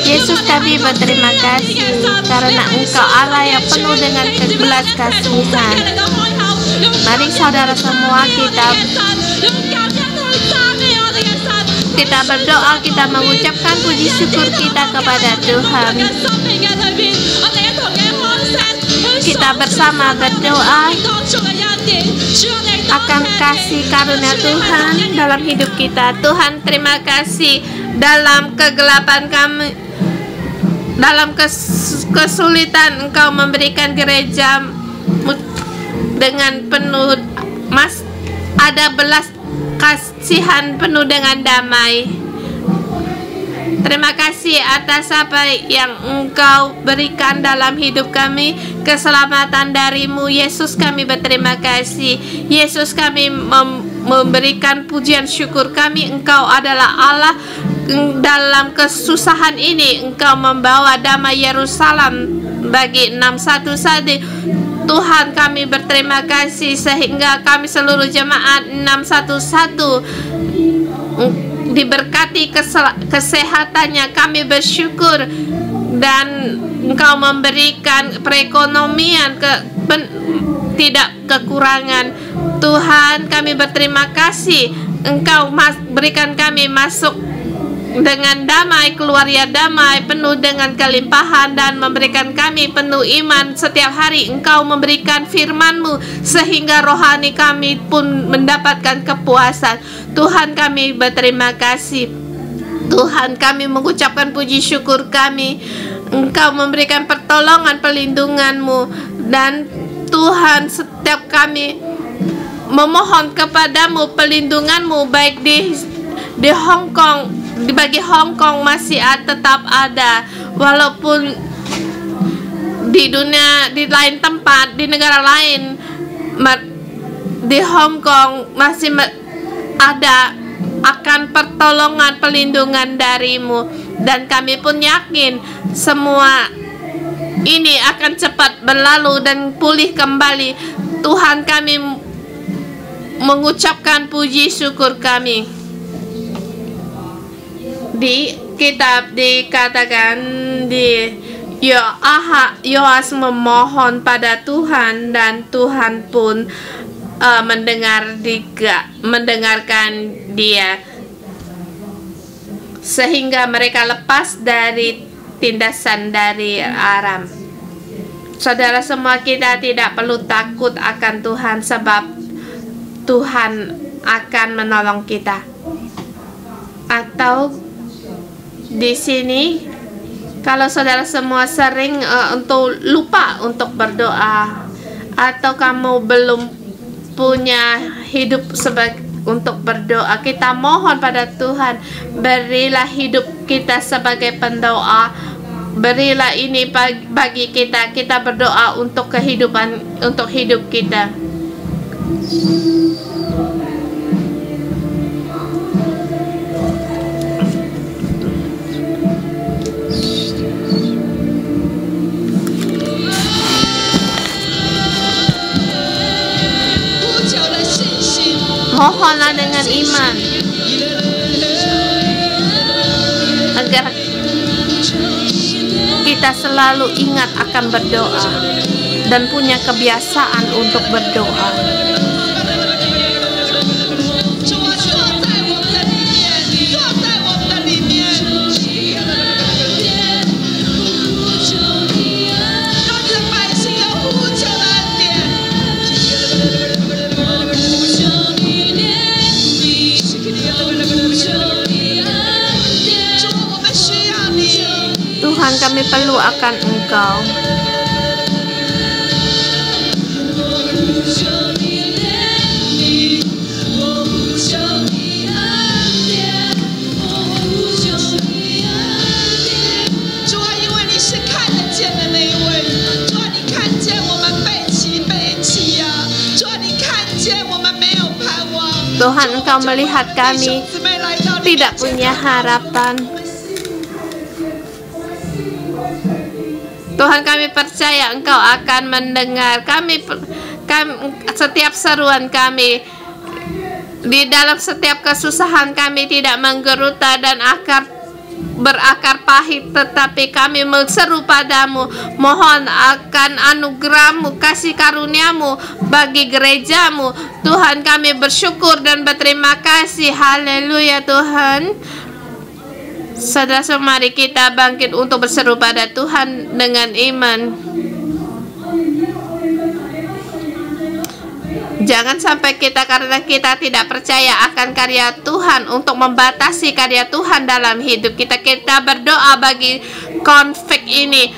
Yesus, kami berterima kasih karena Engkau Allah yang penuh dengan belas kasihan. Mari saudara semua kita berdoa, kita mengucapkan puji syukur kita kepada Tuhan. Kita bersama berdoa akan kasih karunia Tuhan dalam hidup kita. Tuhan, terima kasih dalam kegelapan kami, dalam kesulitan Engkau memberikan gereja dengan penuh ada belas kasihan penuh dengan damai. Terima kasih atas apa yang Engkau berikan dalam hidup kami, keselamatan dari-Mu. Yesus, kami berterima kasih. Yesus, kami memberikan pujian syukur kami. Engkau adalah Allah. Dalam kesusahan ini Engkau membawa damai Yerusalem bagi 611. Tuhan, kami berterima kasih sehingga kami seluruh jemaat 611 diberkati kesehatannya. Kami bersyukur dan Engkau memberikan perekonomian tidak kekurangan. Tuhan, kami berterima kasih Engkau berikan kami masuk dengan damai, keluar ya damai, penuh dengan kelimpahan, dan memberikan kami penuh iman. Setiap hari Engkau memberikan firman-Mu sehingga rohani kami pun mendapatkan kepuasan. Tuhan, kami berterima kasih. Tuhan, kami mengucapkan puji syukur kami. Engkau memberikan pertolongan, pelindungan-Mu, dan Tuhan, setiap kami memohon kepadamu pelindungan-Mu, baik di Hong Kong, bagi Hong Kong masih tetap ada, walaupun di dunia, di lain tempat, di negara lain, di Hong Kong masih ada akan pertolongan, pelindungan dari-Mu, dan kami pun yakin semua ini akan cepat berlalu dan pulih kembali. Tuhan, kami mengucapkan puji syukur kami. Di kitab dikatakan Yoas memohon pada Tuhan, dan Tuhan pun mendengarkan dia sehingga mereka lepas dari tindasan dari Aram. Saudara semua, kita tidak perlu takut akan Tuhan, sebab Tuhan akan menolong kita. Atau di sini, kalau saudara semua sering untuk lupa untuk berdoa, atau kamu belum punya hidup untuk berdoa, kita mohon pada Tuhan, berilah hidup kita sebagai pendoa. Berilah ini bagi kita. Kita berdoa untuk kehidupan, untuk hidup kita. Mohonlah dengan iman agar kita selalu ingat akan berdoa dan punya kebiasaan untuk berdoa. Tuhan, kami perlu akan Engkau. Tuhan, Engkau melihat kami tidak punya harapan. Tuhan, kami percaya Engkau akan mendengar kami setiap seruan kami. Di dalam setiap kesusahan kami tidak menggeruta dan berakar pahit, tetapi kami menseru padamu, mohon akan anugerah-Mu, kasih karunia-Mu bagi gereja-Mu. Tuhan, kami bersyukur dan berterima kasih. Haleluya Tuhan. Saudara, mari kita bangkit untuk berseru pada Tuhan dengan iman. Jangan sampai kita, karena kita tidak percaya akan karya Tuhan, untuk membatasi karya Tuhan dalam hidup kita. Kita berdoa bagi konflik ini.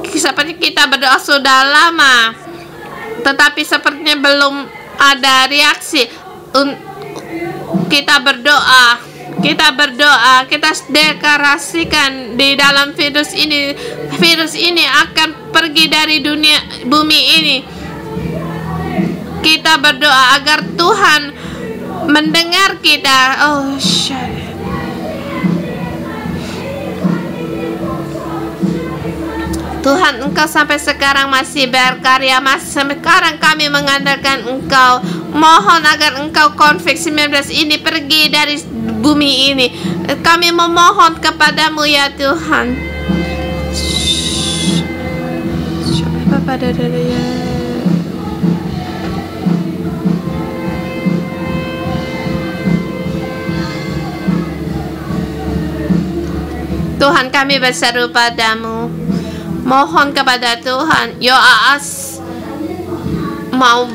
Seperti kita berdoa sudah lama, tetapi sepertinya belum ada reaksi. Kita berdoa, kita deklarasikan di dalam virus ini akan pergi dari bumi ini. Kita berdoa agar Tuhan mendengar kita. Tuhan, Engkau sampai sekarang masih berkarya. Sampai sekarang kami mengandalkan Engkau. Mohon agar Engkau COVID-19 ini pergi dari bumi ini. Kami memohon kepadamu ya Tuhan. Bapak ya. Tuhan, kami berseru padamu, mohon kepada Tuhan. Yoas mau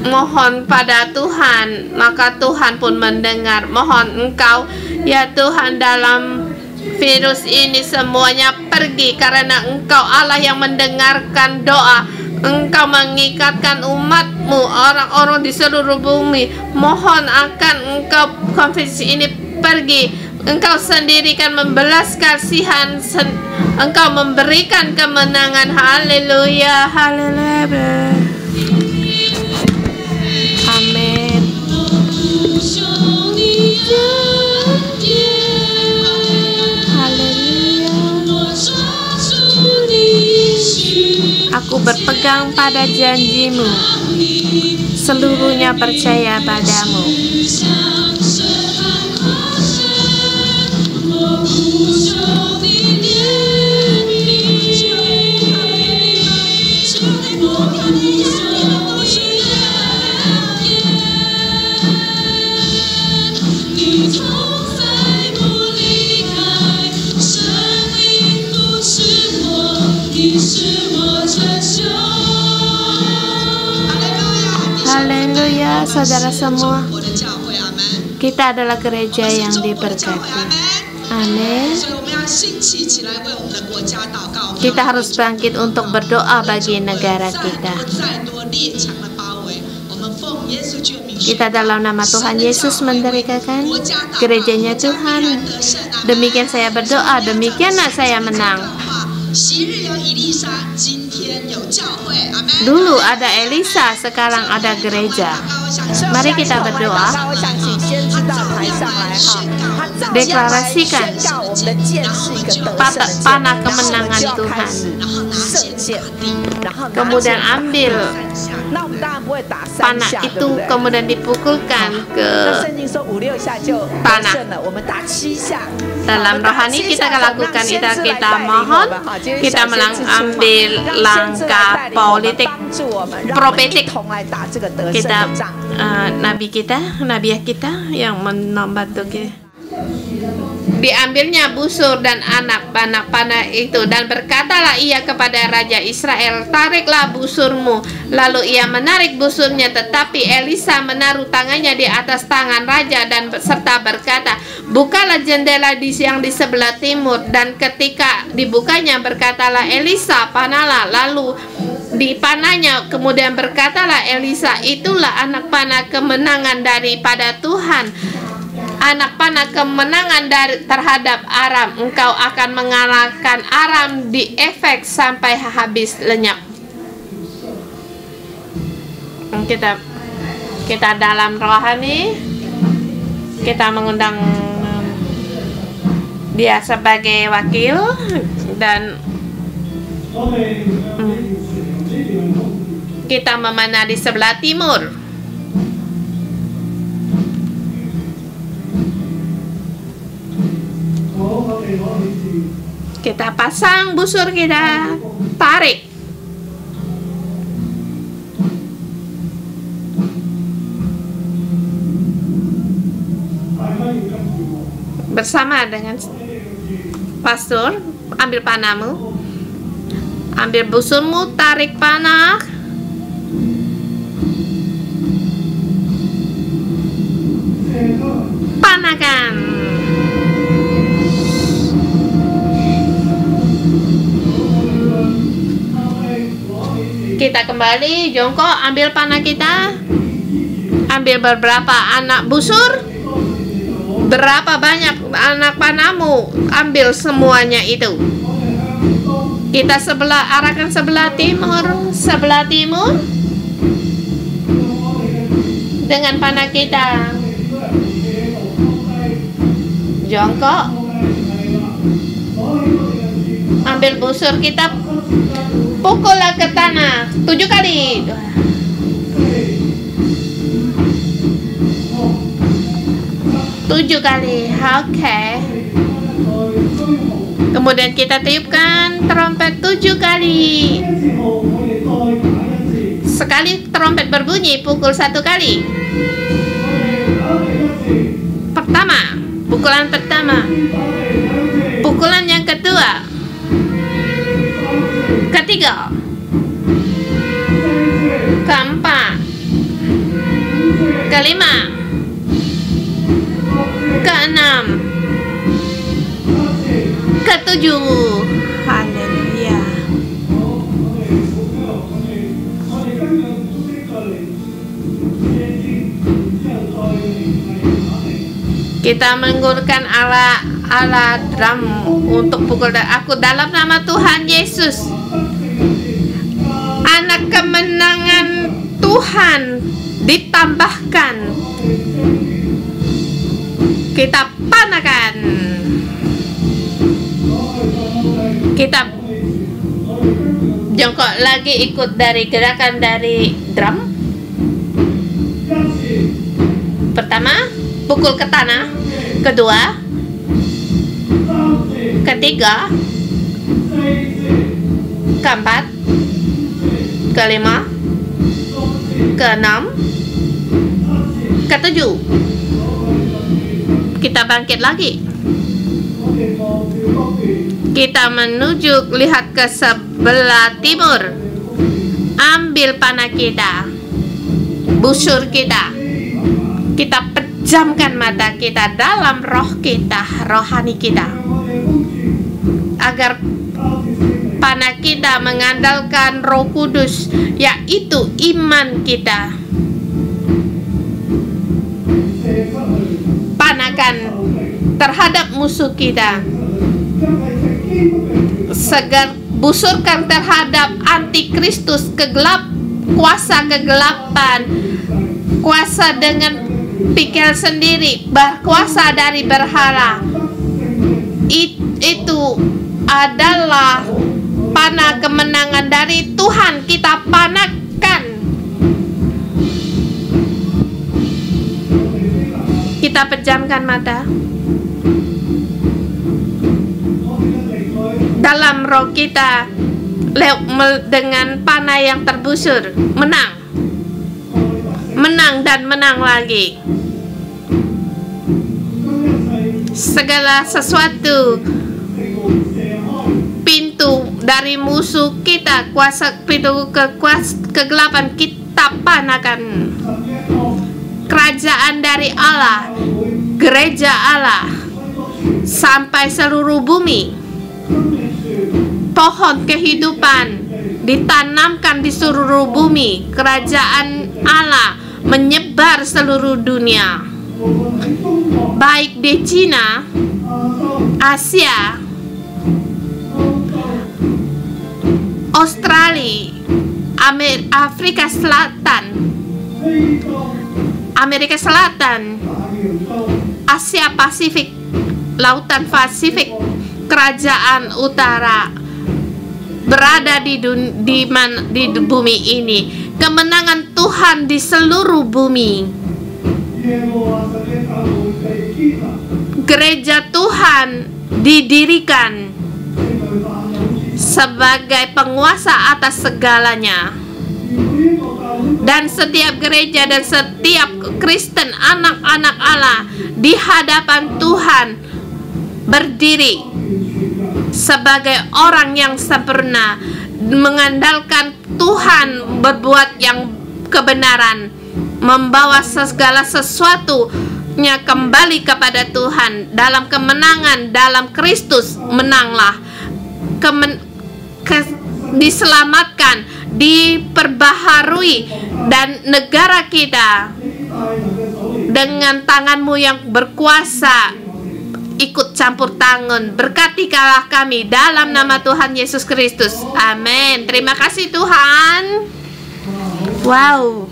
mohon pada Tuhan, maka Tuhan pun mendengar. Mohon Engkau ya Tuhan, dalam virus ini semuanya pergi, karena Engkau Allah yang mendengarkan doa. Engkau mengikatkan umat-Mu, orang-orang di seluruh bumi. Mohon akan Engkau COVID ini pergi. Engkau sendiri kan membelas kasihan, Engkau memberikan kemenangan. Haleluya, haleluya. Amin. Haleluya. Aku berpegang pada janji-Mu, seluruhnya percaya padamu. Haleluya, saudara semua. Kita adalah gereja yang diberkati. Amin. Kita harus bangkit untuk berdoa bagi negara kita. Kita dalam nama Tuhan Yesus mendirikan gerejanya Tuhan. Demikian saya berdoa, demikianlah saya menang. Dulu ada Elisa, sekarang ada gereja. Mari kita berdoa. Deklarasikan panah kemenangan Tuhan. Kemudian ambil panah itu, kemudian dipukulkan ke tanah. Dalam rohani kita akan lakukan itu. Kita mohon, kita mengambil langkah politik profetik. Kita nabiah kita yang membantu kita. Diambilnya busur dan anak panah itu, dan berkatalah ia kepada Raja Israel, tariklah busurmu. Lalu ia menarik busurnya, tetapi Elisa menaruh tangannya di atas tangan raja dan serta berkata, bukalah jendela yang di sebelah timur. Dan ketika dibukanya, berkatalah Elisa, panahlah. Lalu dipanahnya. Kemudian berkatalah Elisa, itulah anak panah kemenangan daripada Tuhan, anak panah kemenangan terhadap Aram. Engkau akan mengalahkan Aram di efek sampai habis lenyap. Kita dalam rohani, kita mengundang dia sebagai wakil, dan kita memanah di sebelah timur. Kita pasang busur kita, tarik. Bersama dengan pastor, ambil panahmu, ambil busurmu, tarik panah. Panahkan. Kita kembali jongkok, ambil panah kita, ambil beberapa anak busur. Berapa banyak anak panahmu, ambil semuanya itu. Kita arahkan sebelah timur dengan panah kita. Jongkok, ambil busur kita, pukullah ke tanah 7 kali. Tujuh kali, oke. Kemudian kita tiupkan trompet 7 kali. Sekali trompet berbunyi, pukul 1 kali. Pertama, pukulan pertama. Pukulan yang kedua, ketiga, keempat, kelima, keenam, ketujuh. Haleluya. Kita menggunakan alat drum untuk pukul. Aku dalam nama Tuhan Yesus, anak kemenangan Tuhan ditambahkan. Kita panahkan. Kita jongkok lagi, ikut dari gerakan dari drum. Pertama, pukul ke tanah. Kedua, ketiga, keempat, kelima, keenam, ketujuh. Kita bangkit lagi. Kita menuju, lihat ke sebelah timur. Ambil panah kita, busur kita. Kita pejamkan mata kita dalam roh kita, rohani kita, agar panah kita mengandalkan Roh Kudus, yaitu iman kita. Panahkan terhadap musuh kita. Busurkan terhadap antikristus, kuasa kegelapan, kuasa dengan pikir sendiri, berkuasa dari berhala. Itu adalah panah kemenangan dari Tuhan. Kita panahkan. Kita pejamkan mata. Dalam roh kita, dengan panah yang terbusur, menang. Menang dan menang lagi. Segala sesuatu, pintu dari musuh kita, pintu kegelapan, kita panahkan. Kerajaan dari Allah, gereja Allah, sampai seluruh bumi. Pohon kehidupan ditanamkan di seluruh bumi. Kerajaan Allah menyebar seluruh dunia, baik di Cina, Asia, Australia, Afrika Selatan, Amerika Selatan, Asia Pasifik, Lautan Pasifik, kerajaan utara berada di bumi ini. Kemenangan Tuhan di seluruh bumi. Gereja Tuhan didirikan sebagai penguasa atas segalanya. Dan setiap gereja dan setiap Kristen, anak-anak Allah di hadapan Tuhan berdiri sebagai orang yang sempurna, mengandalkan Tuhan, berbuat yang kebenaran, membawa segala sesuatunya kembali kepada Tuhan. Dalam kemenangan dalam Kristus menanglah, diselamatkan, diperbaharui, dan negara kita dengan tangan-Mu yang berkuasa ikut campur tangan. Berkatilah kami dalam nama Tuhan Yesus Kristus. Amin. Terima kasih Tuhan. Wow.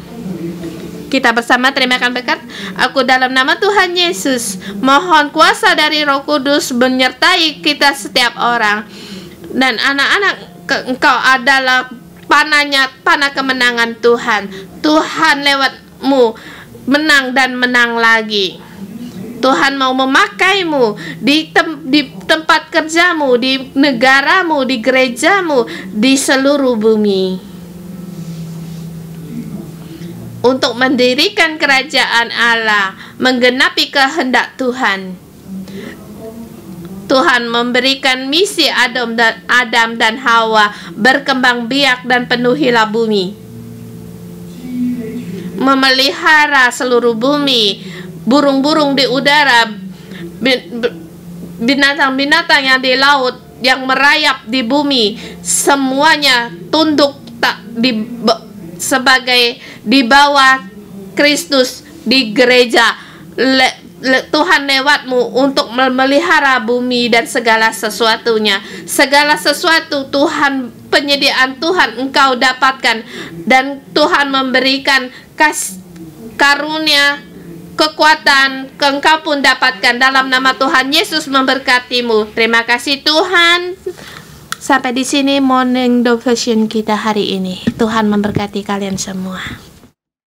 Kita bersama terimakan berkat. Aku dalam nama Tuhan Yesus mohon kuasa dari Roh Kudus menyertai kita setiap orang. Dan anak-anak, Engkau adalah panah kemenangan Tuhan. Tuhan lewat-Mu menang dan menang lagi. Tuhan mau memakaimu di tempat kerjamu, di negaramu, di gerejamu, di seluruh bumi, untuk mendirikan kerajaan Allah, menggenapi kehendak Tuhan. Tuhan memberikan misi Adam dan Hawa, berkembang biak dan penuhilah bumi, memelihara seluruh bumi, burung-burung di udara, binatang-binatang yang di laut, yang merayap di bumi, semuanya tunduk sebagai di bawah Kristus di gereja. Tuhan lewat-Mu untuk memelihara bumi dan segala sesuatunya. Segala sesuatu Tuhan, penyediaan Tuhan Engkau dapatkan, dan Tuhan memberikan karunia, kekuatan, Engkau pun dapatkan. Dalam nama Tuhan Yesus memberkati-Mu. Terima kasih Tuhan. Sampai di sini morning devotion kita hari ini. Tuhan memberkati kalian semua.